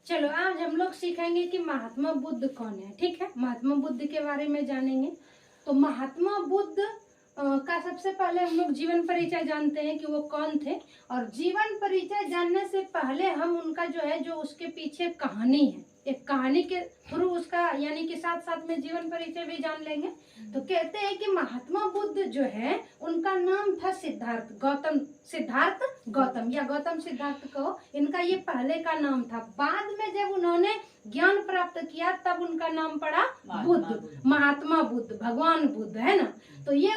चलो आज हम लोग सीखेंगे कि महात्मा बुद्ध कौन है। ठीक है, महात्मा बुद्ध के बारे में जानेंगे। तो महात्मा बुद्ध का सबसे पहले हम लोग जीवन परिचय जानते हैं कि वो कौन थे। और जीवन परिचय जानने से पहले हम उनका जो है, जो उसके पीछे कहानी है, एक कहानी के थ्रू उसका यानी कि साथ साथ में जीवन परिचय भी जान लेंगे। तो कहते हैं कि महात्मा बुद्ध जो है उनका नाम था सिद्धार्थ गौतम या गौतम सिद्धार्थ को, इनका ये पहले का नाम था। बाद में जब उन्होंने ज्ञान प्राप्त किया तब उनका नाम पड़ा बुद्ध, महात्मा बुद्ध, भगवान बुद्ध, है ना। तो ये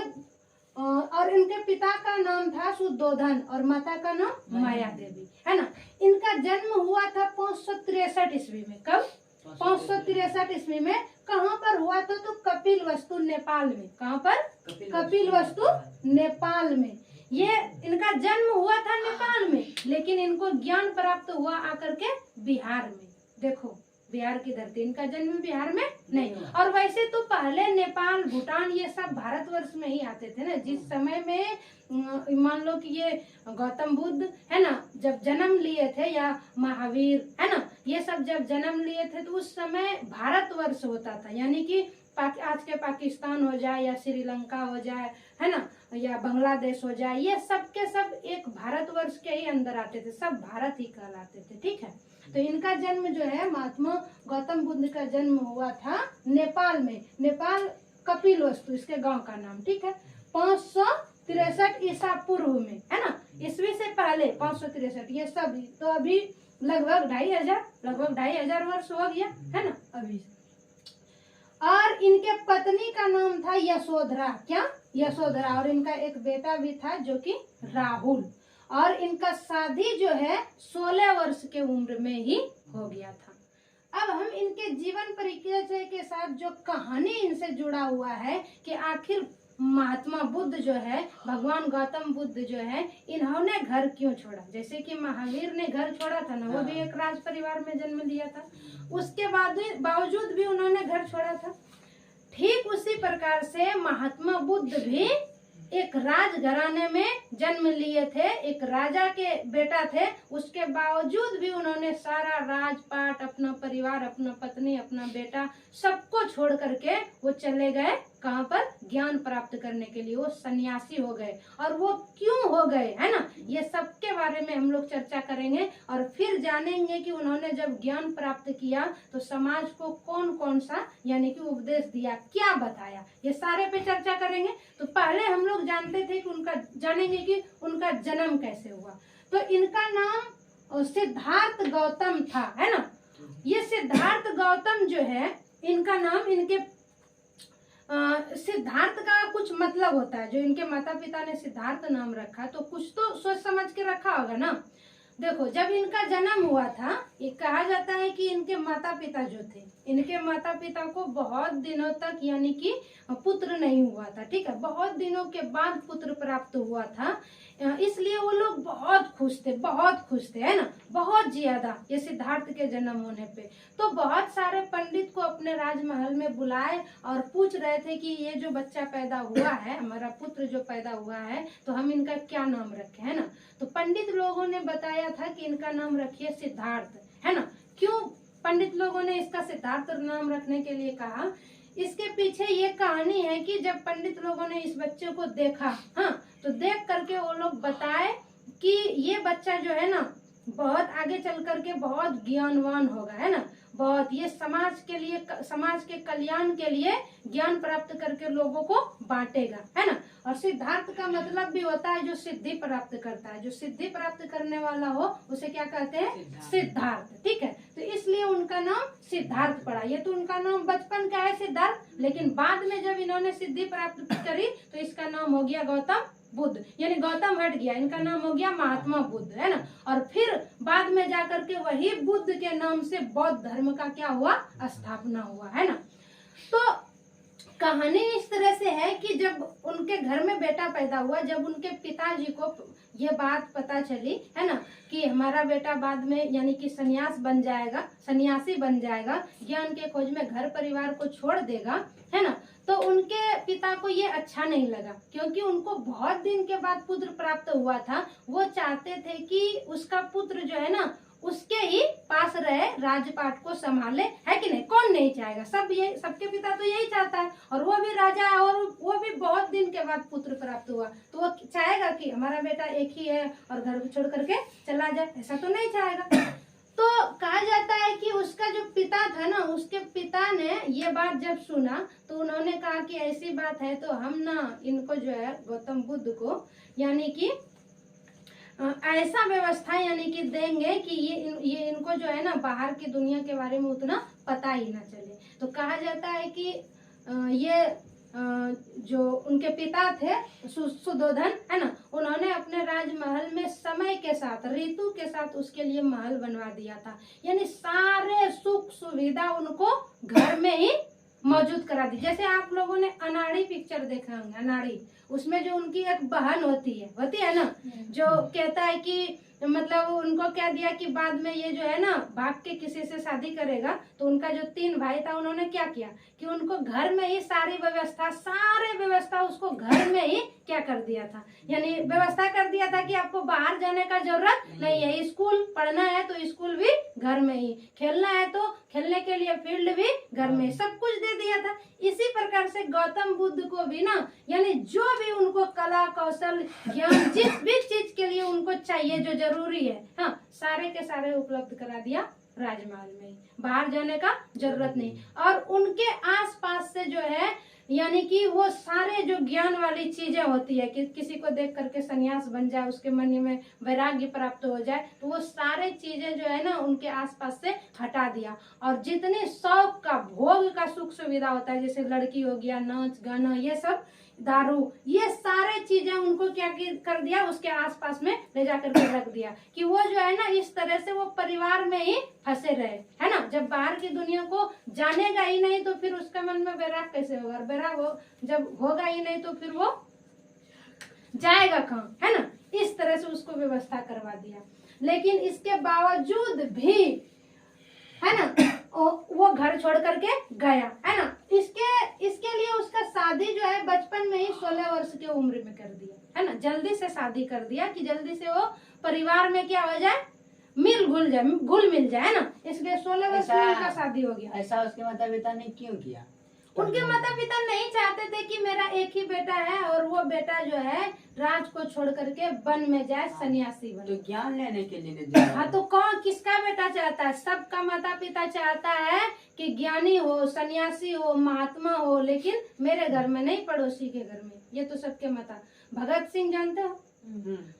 और इनके पिता का नाम था शुद्धोधन और माता का नाम माया देवी, है ना। इनका जन्म हुआ था 563 ईस्वी में। कब? 563 ईस्वी में। कहाँ पर हुआ था? तो कपिलवस्तु नेपाल में। कहाँ पर? कपिलवस्तु नेपाल में। ये इनका जन्म हुआ था नेपाल में, लेकिन इनको ज्ञान प्राप्त हुआ आकर के बिहार में। देखो, बिहार की धरती, इनका जन्म बिहार में नहीं। और वैसे तो पहले नेपाल, भूटान ये सब भारतवर्ष में ही आते थे ना। जिस समय में मान लो कि ये गौतम बुद्ध है ना जब जन्म लिए थे, या महावीर है ना, ये सब जब जन्म लिए थे तो उस समय भारतवर्ष होता था। यानी कि आज के पाकिस्तान हो जाए या श्रीलंका हो जाए, है ना, या बांग्लादेश हो जाए, ये सब के सब एक भारतवर्ष के ही अंदर आते थे, सब भारत ही कहलाते थे। ठीक है, तो इनका जन्म जो है, महात्मा गौतम बुद्ध का जन्म हुआ था नेपाल में। नेपाल कपिलवस्तु इसके गांव का नाम। ठीक है, 563 ईसा पूर्व में, है ना, ईस्वी से पहले 563। ये सब तो अभी लगभग 2500 वर्ष हो गया, है ना अभी। और इनके पत्नी का नाम था यशोधरा। क्या? यशोधरा। और इनका एक बेटा भी था जो कि राहुल। और इनका शादी जो है 16 वर्ष के उम्र में ही हो गया था। अब हम इनके जीवन परिचय के साथ जो कहानी इनसे जुड़ा हुआ है कि आखिर महात्मा बुद्ध जो है, भगवान गौतम बुद्ध जो है, इन्होंने घर क्यों छोड़ा। जैसे कि महावीर ने घर छोड़ा था ना, वो भी एक राज परिवार में जन्म लिया था, उसके बावजूद भी उन्होंने घर छोड़ा था। ठीक उसी प्रकार से महात्मा बुद्ध भी एक राजघराने में जन्म लिए थे, एक राजा के बेटा थे, उसके बावजूद भी उन्होंने सारा राजपाट, अपना परिवार, अपना पत्नी, अपना बेटा, सबको छोड़ करके वो चले गए कहाँ पर? ज्ञान प्राप्त करने के लिए। वो सन्यासी हो गए। और वो क्यों हो गए, है ना, ये सब के बारे में हम लोग चर्चा करेंगे। और फिर जानेंगे कि उन्होंने जब ज्ञान प्राप्त किया तो समाज को कौन कौन सा यानी कि उपदेश दिया, क्या बताया, ये सारे पे चर्चा करेंगे। तो पहले हम लोग जानते थे कि जानेंगे कि उनका जन्म कैसे हुआ। तो इनका नाम सिद्धार्थ गौतम था, है ना। ये सिद्धार्थ गौतम जो है, इनका नाम, इनके सिद्धार्थ का कुछ मतलब होता है। जो इनके माता पिता ने सिद्धार्थ नाम रखा तो कुछ तो सोच समझ के रखा होगा ना। देखो, जब इनका जन्म हुआ था, ये कहा जाता है कि इनके माता पिता जो थे, इनके माता पिता को बहुत दिनों तक यानी कि पुत्र नहीं हुआ था। ठीक है, बहुत दिनों के बाद पुत्र प्राप्त हुआ था, इसलिए वो लोग बहुत खुश थे, है ना, बहुत ज्यादा, ये सिद्धार्थ के जन्म होने पे। तो बहुत सारे पंडित को अपने राजमहल में बुलाए और पूछ रहे थे कि ये जो बच्चा पैदा हुआ है, हमारा पुत्र जो पैदा हुआ है, तो हम इनका क्या नाम रखें, है ना। तो पंडित लोगों ने बताया था कि इनका नाम रखिए सिद्धार्थ, है ना। क्यों पंडित लोगों ने इसका सिद्धार्थ नाम रखने के लिए कहा? इसके पीछे ये कहानी है कि जब पंडित लोगों ने इस बच्चे को देखा, हाँ, तो देख करके वो लोग बताए कि ये बच्चा जो है ना बहुत आगे चल करके बहुत ज्ञानवान होगा, है ना, बहुत, ये समाज के लिए, समाज के कल्याण के लिए ज्ञान प्राप्त करके लोगों को बांटेगा, है ना। और सिद्धार्थ का मतलब भी होता है जो सिद्धि प्राप्त करता है, जो सिद्धि प्राप्त करने वाला हो उसे क्या कहते हैं? सिद्धार्थ। ठीक है, तो इसलिए उनका नाम सिद्धार्थ पड़ा। ये तो उनका नाम बचपन का है सिद्धार्थ, लेकिन बाद में जब इन्होंने सिद्धि प्राप्त करी तो इसका नाम हो गया गौतम बुद्ध, यानी गौतम हट गया, इनका नाम हो गया महात्मा बुद्ध, है ना। और फिर बाद में जाकर के वही बुद्ध के नाम से बौद्ध धर्म का क्या हुआ? स्थापना हुआ, है ना। तो कहानी इस तरह से है कि जब उनके घर में बेटा पैदा हुआ, जब उनके पिताजी को ये बात पता चली, है ना, कि हमारा बेटा बाद में यानी कि सन्यासी बन जाएगा, ज्ञान के खोज में घर परिवार को छोड़ देगा, है ना, तो उनके पिता को ये अच्छा नहीं लगा, क्योंकि उनको बहुत दिन के बाद पुत्र प्राप्त हुआ था। वो चाहते थे कि उसका पुत्र जो है ना, उस रहे, राजपाट को संभाले, है कि नहीं? कौन नहीं चाहेगा? सबके पिता तो यही चाहता है। और वो भी राजा है और वो भी बहुत दिन के बाद पुत्र प्राप्त हुआ, तो वो चाहेगा कि हमारा बेटा एक ही है और घर छोड़ करके चला जाए? ऐसा तो नहीं चाहेगा। तो कहा जाता है कि उसका जो पिता था ना, उसके पिता ने ये बात जब सुना तो उन्होंने कहा कि ऐसी बात है तो हम ना इनको जो है गौतम बुद्ध को यानी कि ऐसा व्यवस्था यानी कि देंगे कि ये इनको जो है ना बाहर की दुनिया के बारे में उतना पता ही ना चले। तो कहा जाता है कि ये जो उनके पिता थे सुद्धोधन, है ना, उन्होंने अपने राजमहल में समय के साथ, ऋतु के साथ उसके लिए महल बनवा दिया था। यानी सारे सुख सुविधा उनको घर में ही मौजूद करा दी। जैसे आप लोगों ने अनाड़ी पिक्चर देखा होंगे, अनाड़ी, उसमें जो उनकी एक बहन होती है ना, जो कहता है कि मतलब उनको क्या दिया कि बाद में ये जो है ना भाग के किसी से शादी करेगा, तो उनका जो 3 भाई था उन्होंने क्या किया कि उनको घर में ही सारी व्यवस्था उसको घर में ही क्या कर दिया था, यानी व्यवस्था कर दिया था कि आपको बाहर जाने का जरूरत नहीं है, स्कूल पढ़ना है तो स्कूल भी घर में ही, खेलना है तो खेलने के लिए फील्ड भी घर में, सब कुछ दे दिया था। इसी प्रकार से गौतम बुद्ध को भी ना, यानी जो भी उनको कला कौशल ज्ञान जिस भी चीज के लिए उनको चाहिए जो जरूरी है, हाँ, सारे के सारे उपलब्ध करा दिया राजमहल में, बाहर जाने का जरूरत नहीं। और उनके आसपास से जो है यानी कि वो सारे जो ज्ञान वाली चीजें होती है कि किसी को देख करके सन्यास बन जाए, उसके मन में वैराग्य प्राप्त हो जाए, तो वो सारे चीजें जो है ना उनके आसपास से हटा दिया। और जितने शौक का भोग का सुख सुविधा होता है, जैसे लड़की हो गया, नाच गाना, ये सब, दारू, ये सारे चीजें उनको क्या कर दिया, उसके आसपास में ले जा करके रख दिया कि वो जो है ना इस तरह से वो परिवार में ही फंसे रहे, है ना। जब बाहर की दुनिया को जानेगा ही नहीं तो फिर उसके मन में वैराग कैसे होगा? वैराग जब होगा ही नहीं तो फिर वो जाएगा कहाँ, है ना। इस तरह से उसको व्यवस्था करवा दिया। लेकिन इसके बावजूद भी, है ना, वो घर छोड़ करके गया, है ना। इसके लिए उसका शादी जो है बचपन में ही 16 वर्ष की उम्र में कर दिया, है ना। जल्दी से शादी कर दिया कि जल्दी से वो परिवार में क्या हो जाए, घुल मिल जाए, है ना। इसलिए 16 वर्ष में उनका शादी हो गया। ऐसा उसके माता पिता ने क्यों किया? उनके माता पिता नहीं चाहते थे कि मेरा एक ही बेटा है और वो बेटा जो है राज को छोड़ करके वन में जाए, सन्यासी बने। तो ज्ञान लेने के लिए हाँ, तो कौन किसका बेटा चाहता है? सबका माता पिता चाहता है कि ज्ञानी हो, सन्यासी हो, महात्मा हो, लेकिन मेरे घर में नहीं, पड़ोसी के घर में। ये तो सबके माता। भगत सिंह जानते हो?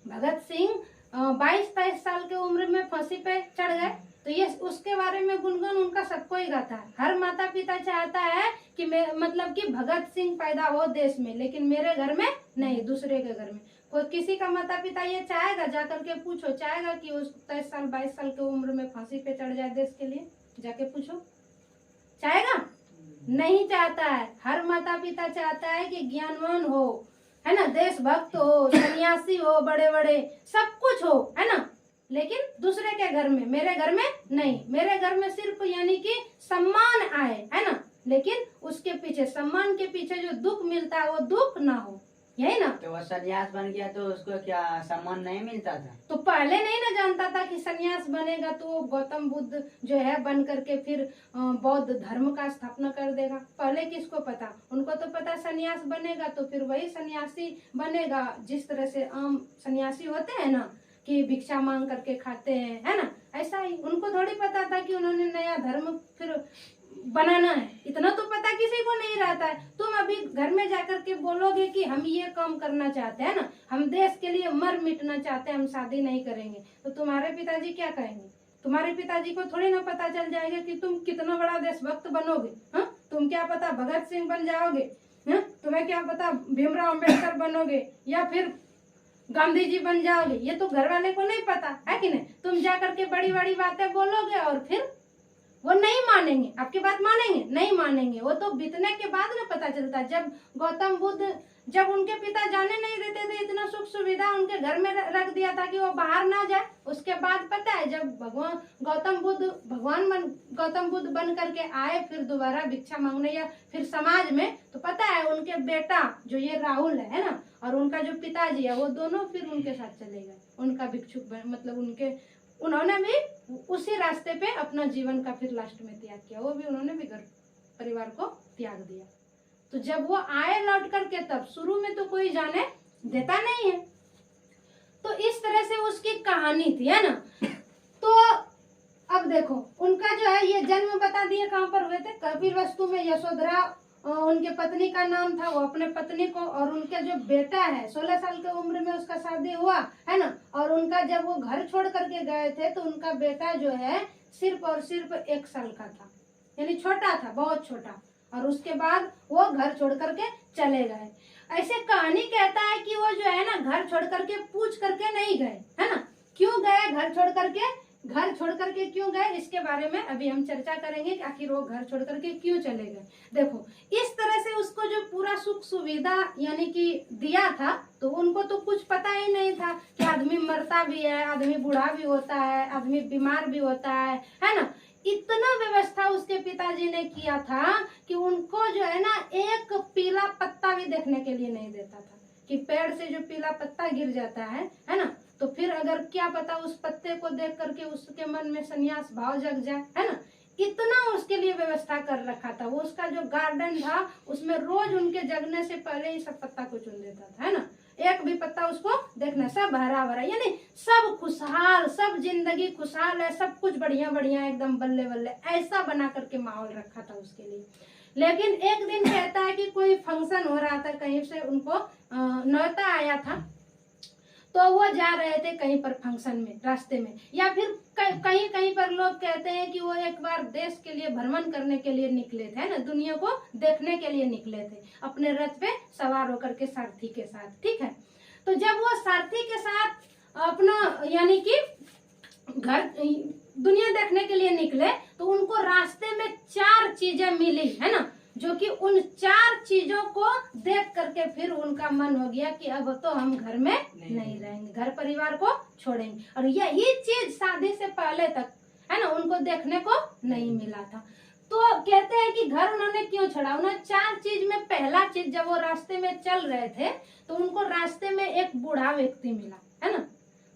भगत सिंह 22-23 साल के उम्र में फांसी पे चढ़ गए, तो ये उसके बारे में गुणगान उनका सबको ही गाता है। हर माता पिता चाहता है कि मतलब कि भगत सिंह पैदा हो देश में, लेकिन मेरे घर में नहीं, दूसरे के घर में। कोई किसी का माता पिता ये चाहेगा? जाकर के पूछो, चाहेगा कि उस 23 साल 22 साल की उम्र में फांसी पे चढ़ जाए देश के लिए? जाके पूछो, चाहेगा? नहीं चाहता है। हर माता पिता चाहता है कि ज्ञानवान हो, है ना, देशभक्त हो, सन्यासी हो, बड़े बड़े सब कुछ हो, है ना, लेकिन दूसरे के घर में, मेरे घर में नहीं। मेरे घर में सिर्फ यानी कि सम्मान आए, है ना, लेकिन उसके पीछे, सम्मान के पीछे जो दुख मिलता है वो दुख ना हो, यही ना। तो वो सन्यास बन गया तो उसको क्या सम्मान नहीं मिलता था? तो पहले नहीं ना जानता था कि सन्यास बनेगा तो गौतम बुद्ध जो है बन करके फिर बौद्ध धर्म का स्थापना कर देगा। पहले किसको पता? उनको तो पता सन्यास बनेगा तो फिर वही सन्यासी बनेगा, जिस तरह से आम सन्यासी होते हैं ना कि भिक्षा मांग करके खाते हैं, है ना, ऐसा ही। उनको थोड़ी पता था कि उन्होंने नया धर्म फिर बनाना है, इतना तो पता किसी को नहीं रहता है। तुम अभी घर में जाकर के बोलोगे कि हम ये काम करना चाहते हैं ना, हम देश के लिए मर मिटना चाहते हैं, हम शादी नहीं करेंगे, तो तुम्हारे पिताजी क्या कहेंगे? तुम्हारे पिताजी को थोड़ी ना पता चल जाएगा कि तुम कितना बड़ा देशभक्त बनोगे। हाँ, तुम क्या पता भगत सिंह बन जाओगे, हाँ, तुम्हें क्या पता भीमराव अम्बेडकर बनोगे या फिर गांधी जी बन जाओगे, ये तो घर वाले को नहीं पता, है कि नहीं। तुम जा करके बड़ी बड़ी बातें बोलोगे और फिर वो नहीं मानेंगे, आपकी बात मानेंगे? नहीं मानेंगे। वो तो बीतने के बाद ना पता चलता। जब गौतम बुद्ध, जब उनके पिता जाने नहीं देते थे, इतना सुख सुविधा उनके घर में रख दिया था कि वो बाहर ना जाए, उसके बाद पता है जब गौतम बुद्ध बन करके आए फिर दोबारा भिक्षा मांगने या फिर समाज में, तो पता है उनके बेटा जो ये राहुल है ना, और उनका जो पिताजी है, वो दोनों फिर उनके साथ चले गए। उनका भिक्षुक मतलब उन्होंने भी उसी रास्ते पे अपना जीवन का फिर लास्ट में त्याग किया, वो भी उन्होंने भी घर परिवार को त्याग दिया। तो जब वो आए लौट करके, तब शुरू में तो कोई जाने देता नहीं है। तो इस तरह से उसकी कहानी थी, है ना। तो अब देखो उनका जो है ये जन्म बता दिए कहाँ पर हुए थे, कपिलवस्तु में। यशोधरा उनके पत्नी का नाम था, वो अपने पत्नी को, और उनका जो बेटा है 16 साल की उम्र में उसका शादी हुआ, है ना। और उनका जब वो घर छोड़ करके गए थे तो उनका बेटा जो है सिर्फ और सिर्फ 1 साल का था, यानी छोटा था, बहुत छोटा। और उसके बाद वो घर छोड़ करके चले गए। ऐसे कहानी कहता है कि वो जो है ना घर छोड़ करके पूछ करके नहीं गए, है ना। क्यों गए घर छोड़ करके, घर छोड़ करके क्यों गए, इसके बारे में अभी हम चर्चा करेंगे कि आखिर वो घर छोड़ करके क्यों चले गए। देखो इस तरह से उसको जो पूरा सुख सुविधा यानी कि दिया था, तो उनको तो कुछ पता ही नहीं था कि आदमी मरता भी है, आदमी बूढ़ा भी होता है, आदमी बीमार भी होता है ना। इतना व्यवस्था उसके पिताजी ने किया था कि उनको जो है ना एक पीला पत्ता भी देखने के लिए नहीं देता था, कि पेड़ से जो पीला पत्ता गिर जाता है ना, तो फिर अगर क्या पता उस पत्ते को देख करके उसके मन में संन्यास भाव जग जाए, है ना। इतना उसके लिए व्यवस्था कर रखा था। वो उसका जो गार्डन था उसमें रोज उनके जगने से पहले ही सब पत्ता को चुन देता था, है ना। एक भी पत्ता उसको देखना, सब हरा भरा, यानी सब खुशहाल, सब जिंदगी खुशहाल है, सब कुछ बढ़िया बढ़िया एकदम बल्ले बल्ले, ऐसा बना करके माहौल रखा था उसके लिए। लेकिन एक दिन कहता है कि कोई फंक्शन हो रहा था, कहीं से उनको न्योता आया था, तो वो जा रहे थे कहीं पर फंक्शन में, रास्ते में, या फिर कहीं कहीं पर लोग कहते हैं कि वो एक बार देश के लिए भ्रमण करने के लिए निकले थे, ना, दुनिया को देखने के लिए निकले थे अपने रथ पे सवार होकर के सारथी के साथ, ठीक है। तो जब वो सारथी के साथ अपना यानी कि घर दुनिया देखने के लिए निकले, तो उनको रास्ते में 4 चीजें मिली, है ना, जो कि उन 4 चीजों को देख करके फिर उनका मन हो गया कि अब तो हम घर में नहीं रहेंगे, घर परिवार को छोड़ेंगे। और यही चीज शादी से पहले तक, है ना, उनको देखने को नहीं मिला था। तो कहते हैं कि घर उन्होंने क्यों छोड़ा, उन्होंने 4 चीज में पहला चीज, जब वो रास्ते में चल रहे थे तो उनको रास्ते में एक बूढ़ा व्यक्ति मिला, है ना।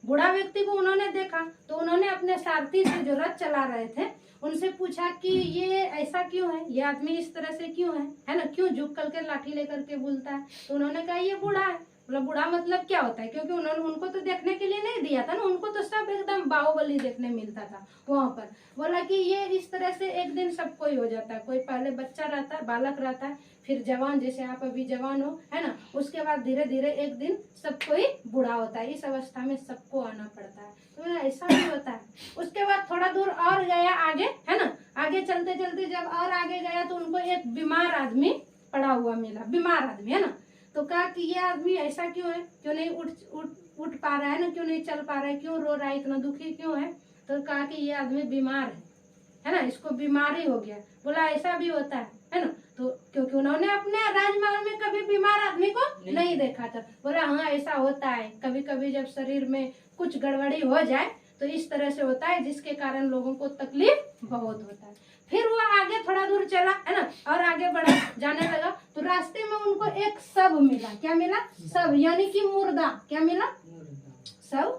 बूढ़ा व्यक्ति को उन्होंने देखा तो उन्होंने अपने सारथी से जो रथ चला रहे थे उनसे पूछा कि ये ऐसा क्यों है, ये आदमी इस तरह से क्यों है ना, क्यों झुक करके लाठी लेकर के बोलता है। तो उन्होंने कहा ये बूढ़ा है। बोला बूढ़ा मतलब क्या होता है, क्योंकि उन्होंने उनको तो देखने के लिए नहीं दिया था ना, उनको तो सब एकदम बाहुबली देखने मिलता था वहां पर। बोला कि ये इस तरह से एक दिन सबको ही हो जाता है, कोई पहले बच्चा रहता है, बालक रहता है, फिर जवान, जैसे आप अभी जवान हो, है ना, उसके बाद धीरे धीरे एक दिन सबको ही बूढ़ा होता है, इस अवस्था में सबको आना पड़ता है। तो ऐसा भी होता है। उसके बाद थोड़ा दूर और गया आगे, है ना, आगे चलते चलते जब और आगे गया तो उनको एक बीमार आदमी पड़ा हुआ मिला, बीमार आदमी, है ना। तो कहा कि ये आदमी ऐसा क्यों है, क्यों नहीं उठ पा रहा है ना, क्यों नहीं चल पा रहा है, क्यों रो रहा है, इतना दुखी क्यों है। तो कहा कि ये आदमी बीमार है ना, इसको बीमारी हो गया। बोला ऐसा भी होता है ना। तो क्योंकि उन्होंने अपने राजमहल में कभी बीमार आदमी को नहीं देखा था। बोला हाँ ऐसा होता है, कभी कभी जब शरीर में कुछ गड़बड़ी हो जाए तो इस तरह से होता है, जिसके कारण लोगों को तकलीफ बहुत होता है। फिर वो आगे थोड़ा दूर चला, है ना, और आगे बढ़ा जाने लगा तो रास्ते में उनको एक शव मिला। क्या मिला? शव, यानी कि मुर्दा। क्या मिला? शव,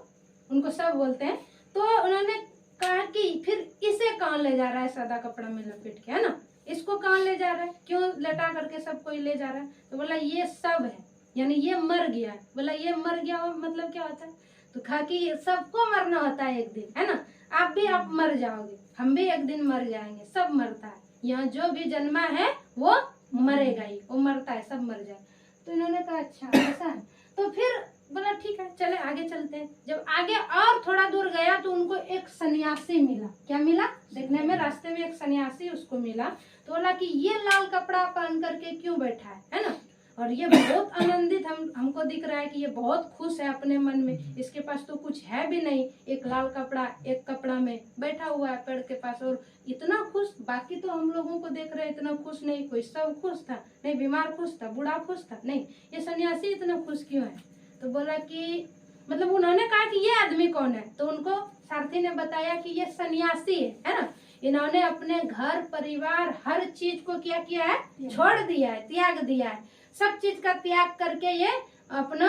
उनको शव बोलते हैं। तो उन्होंने कहा कि फिर इसे कहाँ ले जा रहा है सादा कपड़ा में लपेट के, है ना, इसको कहाँ ले जा रहा है, क्यों लटा करके सबको ले जा रहा है। तो बोला ये शव है, यानी ये मर गया है। बोला ये मर गया हो मतलब क्या होता है। तो कहा कि सबको मरना होता है एक दिन, है ना, आप भी आप मर जाओगे, हम भी एक दिन मर जाएंगे, सब मरता है, यहाँ जो भी जन्मा है वो मरेगा ही, वो मरता है, सब मर जाए। तो इन्होंने कहा अच्छा ऐसा है। तो फिर बोला ठीक है चले आगे चलते हैं। जब आगे और थोड़ा दूर गया तो उनको एक सन्यासी मिला। क्या मिला? देखने में रास्ते में एक सन्यासी उसको मिला। तो बोला कि ये लाल कपड़ा पहन करके क्यों बैठा है ना, और ये बहुत आनंदित हमको दिख रहा है कि ये बहुत खुश है अपने मन में, इसके पास तो कुछ है भी नहीं, एक लाल कपड़ा, एक कपड़ा में बैठा हुआ है पेड़ के पास, और इतना खुश। बाकी तो हम लोगों को देख रहे हैं इतना खुश नहीं, कोई सब खुश था नहीं, बीमार खुश था, बूढ़ा खुश था नहीं, ये सन्यासी इतना खुश क्यों है। तो बोला कि मतलब उन्होंने कहा कि ये आदमी कौन है। तो उनको सारथी ने बताया कि ये सन्यासी है ना, इन्होंने अपने घर परिवार हर चीज को क्या किया है, छोड़ दिया है, त्याग दिया है, सब चीज का त्याग करके ये अपना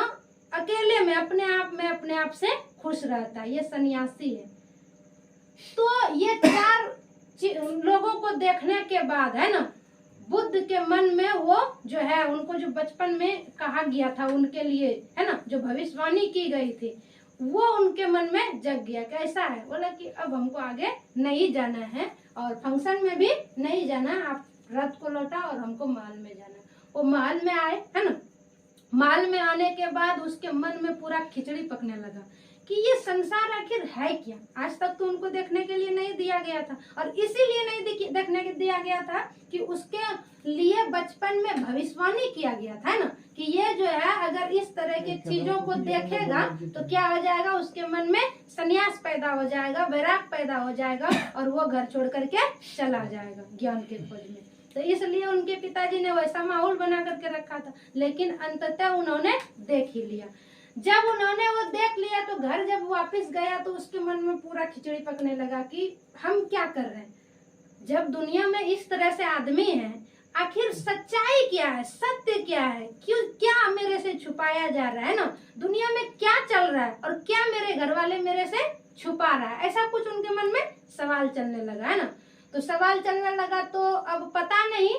अकेले में अपने आप से खुश रहता है, ये सन्यासी है। तो ये चार लोगों को देखने के बाद है ना, बुद्ध के मन में वो जो है, उनको जो बचपन में कहा गया था उनके लिए है ना, जो भविष्यवाणी की गई थी, वो उनके मन में जग गया। कैसा है, बोला कि अब हमको आगे नहीं जाना है और फंक्शन में भी नहीं जाना, आप रथ को लौटा और हमको महल में जाना। वो महल में आए है ना, महल में आने के बाद उसके मन में पूरा खिचड़ी पकने लगा कि ये संसार आखिर है क्या। आज तक तो उनको देखने के लिए नहीं दिया गया था, और इसीलिए नहीं देखने के दिया गया था कि उसके लिए बचपन में भविष्यवाणी किया गया था ना, कि ये जो है अगर इस तरह की चीजों को देखेगा तो क्या हो जाएगा, उसके मन में संन्यास पैदा हो जाएगा, वैराग पैदा हो जाएगा और वो घर छोड़ करके चला जाएगा ज्ञान के खोज में। तो इसलिए उनके पिताजी ने वैसा माहौल बना करके रखा था, लेकिन अंततः उन्होंने देख ही लिया। जब उन्होंने वो देख लिया तो घर जब वापस गया तो उसके मन में पूरा खिचड़ी पकने लगा कि हम क्या कर रहे हैं, जब दुनिया में इस तरह से आदमी हैं, आखिर सच्चाई क्या है, सत्य क्या है, क्यों, क्या मेरे से छुपाया जा रहा है ना, दुनिया में क्या चल रहा है और क्या मेरे घर वाले मेरे से छुपा रहा है, ऐसा कुछ उनके मन में सवाल चलने लगा है ना। तो सवाल चलने लगा तो अब पता नहीं,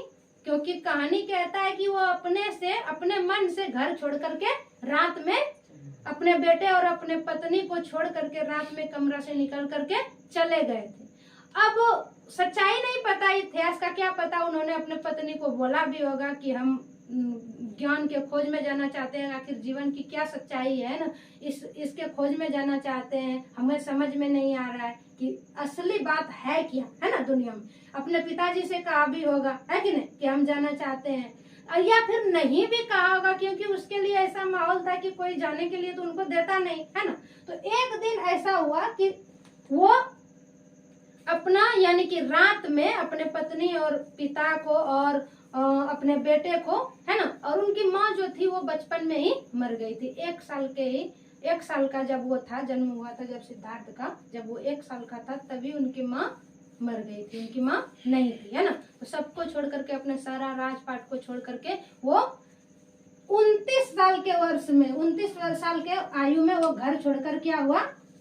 क्योंकि कहानी कहता है कि वो अपने मन से घर छोड़ करके रात में अपने बेटे और अपने पत्नी को छोड़ करके रात में कमरा से निकल करके चले गए थे। अब सच्चाई नहीं पता, इतिहास का क्या पता, उन्होंने अपने पत्नी को बोला भी होगा कि हम ज्ञान के खोज में जाना चाहते हैं, आखिर जीवन की क्या सच्चाई है ना, इसके खोज में जाना चाहते हैं, हमें समझ में नहीं आ रहा है कि असली बात है क्या है ना दुनिया में। अपने पिताजी से कहा भी होगा है कि नहीं कि हम जाना चाहते हैं, या फिर नहीं भी कहा होगा, क्योंकि उसके लिए ऐसा माहौल था कि कोई जाने के लिए तो उनको देता नहीं है ना। तो एक दिन ऐसा हुआ कि वो अपना यानी कि रात में अपने पत्नी और पिता को और अपने बेटे को है ना, और उनकी माँ जो थी वो बचपन में ही मर गई थी। 1 साल का जब वो था, जन्म हुआ था जब सिद्धार्थ का, जब वो 1 साल का था तभी उनकी माँ मर गई थी, उनकी माँ नहीं थी है ना। तो सबको छोड़ करके, अपने सारा राजपाट को छोड़ करके वो 29 साल के वर्ष में, 29 साल के आयु में वो घर छोड़कर क्या हुआ,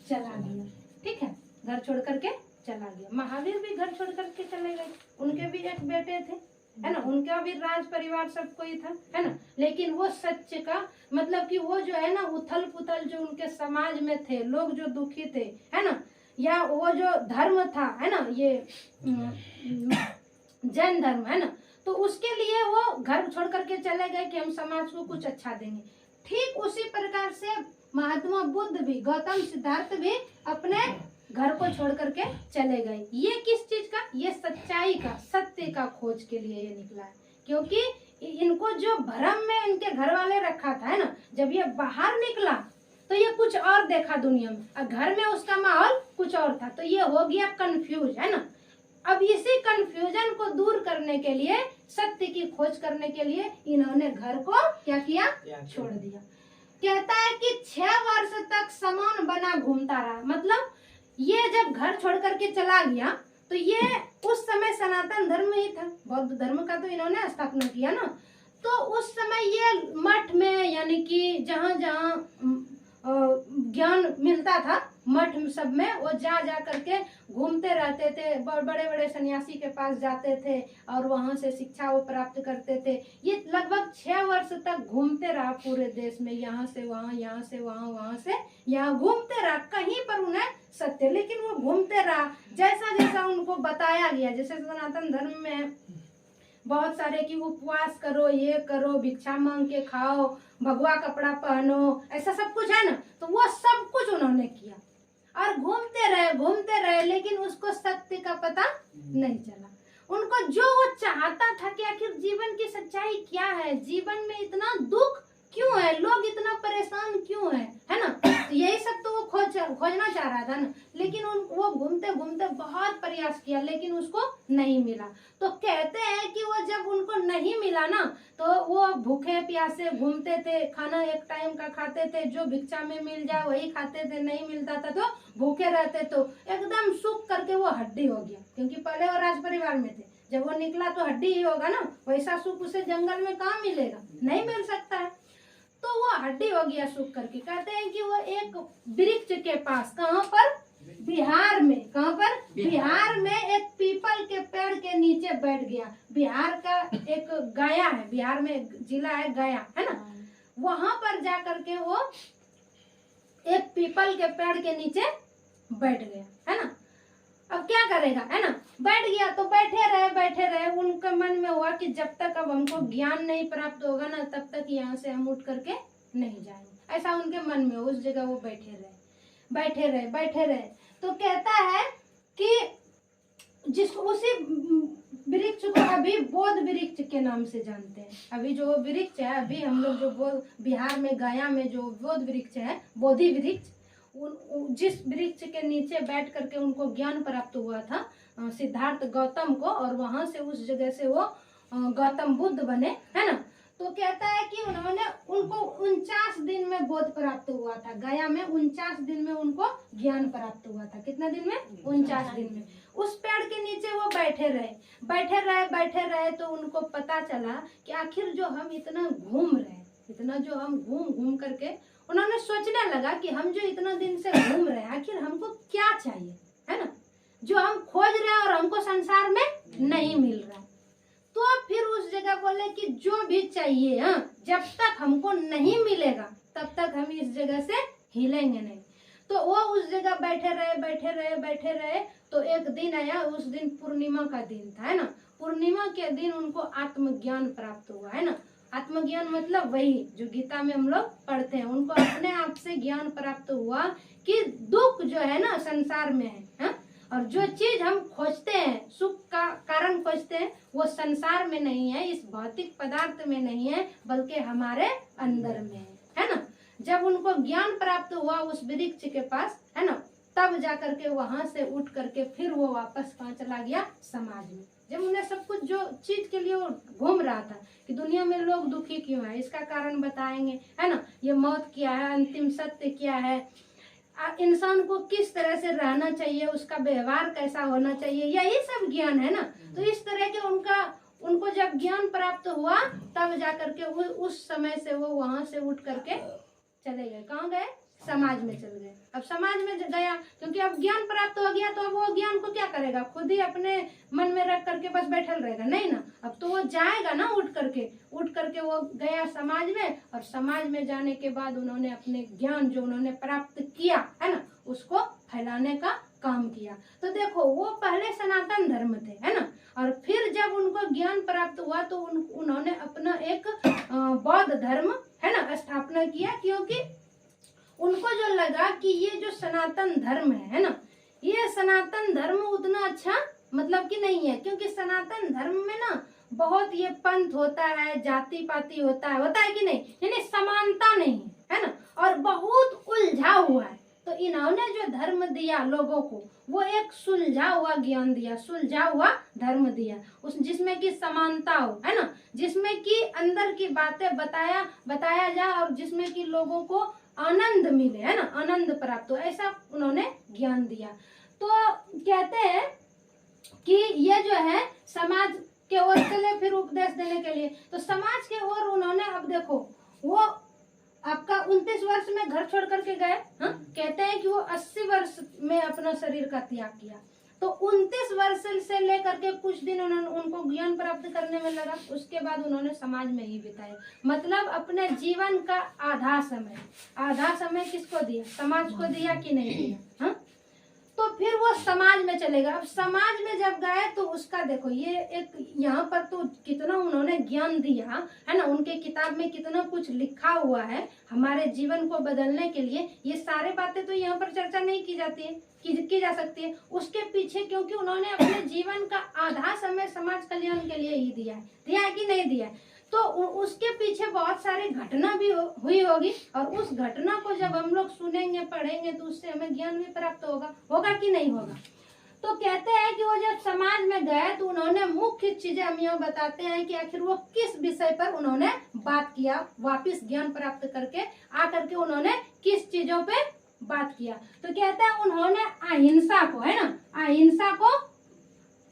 चला गया। ठीक है, घर छोड़ करके चला गया। महावीर भी घर छोड़ करके चले गए, उनके भी एक बेटे थे है ना, उनका भी राज परिवार सब कोई था है ना, लेकिन वो सत्य का मतलब कि वो जो है ना, उथल पुथल जो उनके समाज में थे, लोग जो दुखी थे है ना, या वो जो धर्म था है ना, ये जैन धर्म है ना, तो उसके लिए वो घर छोड़ करके चले गए कि हम समाज को कुछ अच्छा देंगे। ठीक उसी प्रकार से महात्मा बुद्ध भी, गौतम सिद्धार्थ भी अपने घर को छोड़ करके चले गए। ये किस चीज का, ये सच्चाई का, सत्य का खोज के लिए ये निकला है, क्योंकि इनको जो भ्रम में इनके घर वाले रखा था है ना, जब ये बाहर निकला तो ये कुछ और देखा दुनिया में, और घर में उसका माहौल कुछ और था, तो ये हो गया कंफ्यूज है ना। अब इसी कंफ्यूजन को दूर करने के लिए, सत्य की खोज करने के लिए इन्होंने घर को क्या किया, छोड़ दिया। कहता है कि 6 वर्ष तक समान बना घूमता रहा, मतलब ये जब घर छोड़ करके चला गया तो ये उस समय सनातन धर्म ही था, बौद्ध धर्म का तो इन्होंने स्थापना किया ना, तो उस समय ये मठ में यानी कि जहाँ जहाँ ज्ञान मिलता था मठ सब में वो जा करके घूमते रहते थे, बड़े बड़े सन्यासी के पास जाते थे और वहां से शिक्षा वो प्राप्त करते थे। ये लगभग 6 वर्ष तक घूमते रहा पूरे देश में, यहाँ से वहाँ, यहाँ से वहाँ, वहाँ से यहाँ घूमते रहा, कहीं पर उन्हें सत्य, लेकिन वो घूमते रहा जैसा जैसा उनको बताया गया। जैसे सनातन धर्म में बहुत सारे कि उपवास करो, ये करो, भिक्षा मांग के खाओ, भगवा कपड़ा पहनो, ऐसा सब कुछ है ना, तो वो सब कुछ उन्होंने किया और घूमते रहे, लेकिन उसको सत्य का पता नहीं चला। उनको जो वो चाहता था कि आखिर जीवन की सच्चाई क्या है, जीवन में इतना दुख क्यों है, लोग इतना परेशान क्यों है ना, तो यही सब तो वो खोजना चाह रहा था ना, लेकिन वो घूमते घूमते बहुत प्रयास किया लेकिन उसको नहीं मिला। तो कहते हैं कि वो जब उनको नहीं मिला ना, तो वो भूखे प्यासे घूमते थे, खाना एक टाइम का खाते थे, जो भिक्षा में मिल जाए वही खाते थे, नहीं मिलता था तो भूखे रहते, तो एकदम सूख करके वो हड्डी हो गया, क्योंकि पहले वो राज परिवार में थे, जब वो निकला तो हड्डी ही होगा ना, वैसा सूख उसे जंगल में कहाँ मिलेगा, नहीं मिल सकता है, तो वो हड्डी हो गया सूख करके। कहते हैं कि वो एक वृक्ष के पास, कहाँ पर, बिहार में, कहाँ पर? बिहार। बिहार में एक पीपल के पेड़ के नीचे बैठ गया। बिहार का एक गया है, बिहार में एक जिला है गया, है ना, वहां पर जा करके वो एक पीपल के पेड़ के नीचे बैठ गया, है ना। अब क्या करेगा, है ना, बैठ गया तो बैठे रहे। उनके मन में हुआ कि जब तक अब हमको ज्ञान नहीं प्राप्त होगा ना, तब तक यहाँ से हम उठ करके नहीं जाएंगे। ऐसा उनके मन में, उस जगह वो बैठे रहे। तो कहता है कि जिसको उसी वृक्ष को अभी बोध वृक्ष के नाम से जानते हैं। अभी जो वृक्ष है, अभी हम लोग जो बिहार में गया में जो बोध वृक्ष है, बोधि वृक्ष, जिस वृक्ष के नीचे बैठ करके उनको ज्ञान प्राप्त हुआ था सिद्धार्थ गौतम को, और वहां से उस जगह से वो गौतम बुद्ध बने, है ना। तो कहता है कि उनको 49 दिन में बोध प्राप्त हुआ था। गया में 49 दिन में उनको ज्ञान प्राप्त हुआ था। कितना दिन में? 49 दिन में। उस पेड़ के नीचे वो बैठे रहे तो उनको पता चला कि आखिर जो हम इतना घूम रहे हैं, इतना जो हम घूम करके, उन्होंने सोचने लगा कि हम जो इतना दिन से घूम रहे हैं, आखिर हमको क्या चाहिए, है ना, जो हम खोज रहे हैं और हमको संसार में नहीं मिल रहा। तो फिर उस जगह बोले कि जो भी चाहिए, जब तक हमको नहीं मिलेगा तब तक हम इस जगह से हिलेंगे नहीं। तो वो उस जगह बैठे रहे। तो एक दिन आया, उस दिन पूर्णिमा का दिन था, है ना। पूर्णिमा के दिन उनको आत्मज्ञान प्राप्त हुआ, है ना। आत्मज्ञान मतलब वही जो गीता में हम लोग पढ़ते हैं। उनको अपने आप से ज्ञान प्राप्त हुआ कि दुख जो है ना संसार में है, और जो चीज हम खोजते हैं, सुख का कारण खोजते हैं, वो संसार में नहीं है, इस भौतिक पदार्थ में नहीं है, बल्कि हमारे अंदर में है ना। जब उनको ज्ञान प्राप्त हुआ उस वृक्ष के पास, है ना, तब जा करके वहां से उठ करके फिर वो वापस कहाँ चला गया? समाज में। जब उन्हें सब कुछ जो चीज के लिए वो घूम रहा था कि दुनिया में लोग दुखी क्यों है, इसका कारण बताएंगे, है ना, ये मौत क्या है, अंतिम सत्य क्या है, इंसान को किस तरह से रहना चाहिए, उसका व्यवहार कैसा होना चाहिए, यही सब ज्ञान है ना। तो इस तरह के उनको जब ज्ञान प्राप्त हुआ तब जा करके उस समय से वो वहां से उठ करके चले गए। कहाँ गए? समाज में चल गए। अब समाज में गया क्योंकि अब ज्ञान प्राप्त हो गया, तो अब वो ज्ञान को क्या करेगा? खुद ही अपने मन में रख करके बस बैठल रहेगा नहीं ना। अब तो वो जाएगा ना, उठ करके वो गया समाज में, और समाज में जाने के बाद उन्होंने अपने ज्ञान जो उन्होंने प्राप्त किया है ना, उसको फैलाने का काम किया। तो देखो, वो पहले सनातन धर्म थे, है ना, और फिर जब उनको ज्ञान प्राप्त हुआ तो उन्होंने अपना एक बौद्ध धर्म, है ना, स्थापना किया। क्योंकि उनको जो लगा कि ये जो सनातन धर्म है ना, ये सनातन धर्म उतना अच्छा मतलब कि नहीं है, क्योंकि सनातन धर्म में ना बहुत ये पंथ होता है, जाति पाति होता है कि नहीं, यानी समानता नहीं है ना, और बहुत उलझा हुआ है। तो इन्होंने जो धर्म दिया लोगों को, वो एक सुलझा हुआ ज्ञान दिया, सुलझा हुआ धर्म दिया, उस जिसमें कि समानता हो, है ना, जिसमें कि अंदर की बातें बताया जाए, और जिसमें कि लोगों को आनंद मिले, है ना, आनंद प्राप्त हो, ऐसा उन्होंने ज्ञान दिया। तो कहते हैं कि ये जो है समाज के ओर चले फिर उपदेश देने के लिए। तो समाज के ओर उन्होंने, अब देखो, वो आपका 29 वर्ष में घर छोड़ करके गए, कहते हैं कि वो 80 वर्ष में अपना शरीर का त्याग किया। तो 29 वर्ष से लेकर के कुछ दिन उनको ज्ञान प्राप्त करने में लगा, उसके बाद उन्होंने समाज में ही बिताया। मतलब अपने जीवन का आधा समय किसको दिया? समाज को दिया कि नहीं दिया? तो फिर वो समाज में चलेगा। अब समाज में जब गए तो उसका देखो, ये एक यहाँ पर तो कितना उन्होंने ज्ञान दिया है ना, उनके किताब में कितना कुछ लिखा हुआ है हमारे जीवन को बदलने के लिए। ये सारे बातें तो यहाँ पर चर्चा नहीं की जाती है, की जा सकती है। उसके पीछे क्योंकि उन्होंने अपने जीवन का आधा समय समाज कल्याण के लिए ही दिया है कि नहीं दिया है, तो उसके पीछे बहुत सारी घटना भी हुई होगी, और उस घटना को जब हम लोग सुनेंगे पढ़ेंगे तो उससे हमें ज्ञान भी प्राप्त होगा कि नहीं होगा। तो कहते हैं कि वो जब समाज में गए तो उन्होंने मुख्य चीजें हम यहाँ बताते हैं कि आखिर वो किस विषय पर उन्होंने बात किया, वापिस ज्ञान प्राप्त करके आकर के उन्होंने किस चीजों पे बात किया। तो कहते हैं उन्होंने अहिंसा को, है ना, अहिंसा को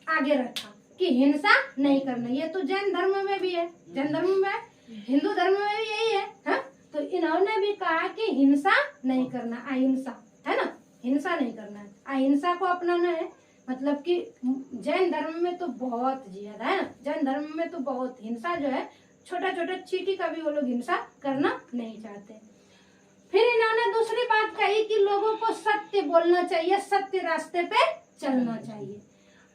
आगे रखा कि हिंसा नहीं करना। ये तो जैन धर्म में भी है, जैन धर्म में, हिंदू धर्म में भी यही है, तो इन्होंने भी कहा कि हिंसा नहीं करना, अहिंसा, है ना, हिंसा नहीं करना है, अहिंसा को अपनाना है। मतलब कि जैन धर्म में तो बहुत ज्यादा है ना, जैन धर्म में तो बहुत हिंसा जो है, छोटा छोटा चींटी का भी वो लोग हिंसा करना नहीं चाहते। फिर इन्होंने दूसरी बात कही कि लोगों को सत्य बोलना चाहिए, सत्य रास्ते पे चलना चाहिए।